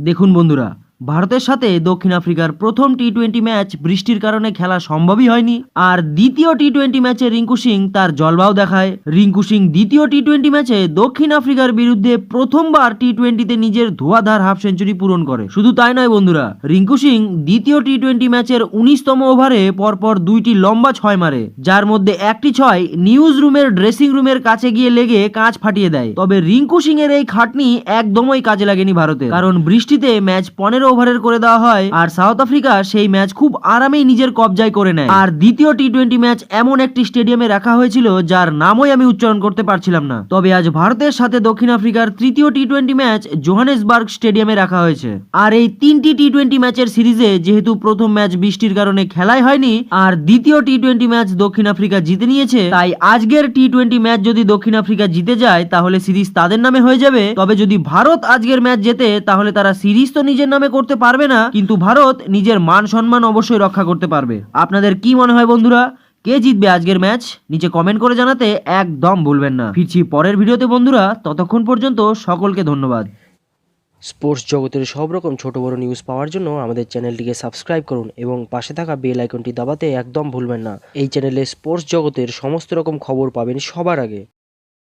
দেখুন বন্ধুরা, ভারতের সাথে দক্ষিণ আফ্রিকার প্রথম টি-20 ম্যাচ বৃষ্টির কারণে খেলা সম্ভবই হয়নি। আর দ্বিতীয় টি-20 ম্যাচে রিঙ্কু সিং তার জলবাও দেখায়। রিঙ্কু সিং দ্বিতীয় টি-20 ম্যাচে দক্ষিণ আফ্রিকার বিরুদ্ধে প্রথমবার টি-20তে নিজের ধোঁয়াধার হাফ সেঞ্চুরি পূরণ করে। শুধু তাই নয় বন্ধুরা, রিঙ্কু সিং দ্বিতীয় টি-20 ম্যাচের 19তম ওভারে পরপর দুইটি লম্বা ছয় মারে, যার মধ্যে একটি ছয় নিউজ রুমের ড্রেসিং রুমের কাছে গিয়ে লেগে কাঁচ ফাটিয়ে দেয়। তবে রিঙ্কু সিং এর এই খাটনি একদমই কাজে লাগেনি ভারতের, কারণ বৃষ্টিতে ম্যাচ 15 ওভারের করে দেওয়া হয় আর সাউথ আফ্রিকা সেই ম্যাচ খুব আরামেই নিজের কবজায় করে নেয়। আর দ্বিতীয় টি-20 ম্যাচ এমন একটি স্টেডিয়ামে রাখা হয়েছিল যার নামই আমি উচ্চারণ করতে পারছিলাম না। তবে আজ ভারতের সাথে দক্ষিণ আফ্রিকার তৃতীয় টি-20 ম্যাচ জোহানেসবার্গ স্টেডিয়ামে রাখা হয়েছে। আর এই তিনটি টি-20 ম্যাচের সিরিজে যেহেতু প্রথম ম্যাচ বৃষ্টির কারণে খেলাই হয়নি আর দ্বিতীয় টি-20 ম্যাচ দক্ষিণ আফ্রিকা জিতে নিয়েছে, তাই আজকের টি-20 ম্যাচ যদি দক্ষিণ আফ্রিকা জিতে যায় তাহলে সিরিজ তাদের নামে হয়ে যাবে। তবে যদি ভারত আজকের ম্যাচ জেতে তাহলে তারা সিরিজ তো নিজের নামে করতে পারবে না, কিন্তু ভারত নিজের মান সম্মান অবশ্যই রক্ষা করতে পারবে। আপনাদের কি মনে হয় বন্ধুরা, কে জিতবে আজকের ম্যাচ? নিচে কমেন্ট করে জানাতে একদম ভুলবেন না। ফিরছি পরের ভিডিওতে বন্ধুরা, ততক্ষণ পর্যন্ত সকলকে ধন্যবাদ। স্পোর্টস জগতের সব রকম ছোট বড় নিউজ পাওয়ার জন্য আমাদের চ্যানেলটিকে সাবস্ক্রাইব করুন এবং পাশে থাকা বেল আইকনটি দাবাতে একদম ভুলবেন না। এই চ্যানেলে স্পোর্টস জগতের সমস্ত রকম খবর পাবেন সবার আগে।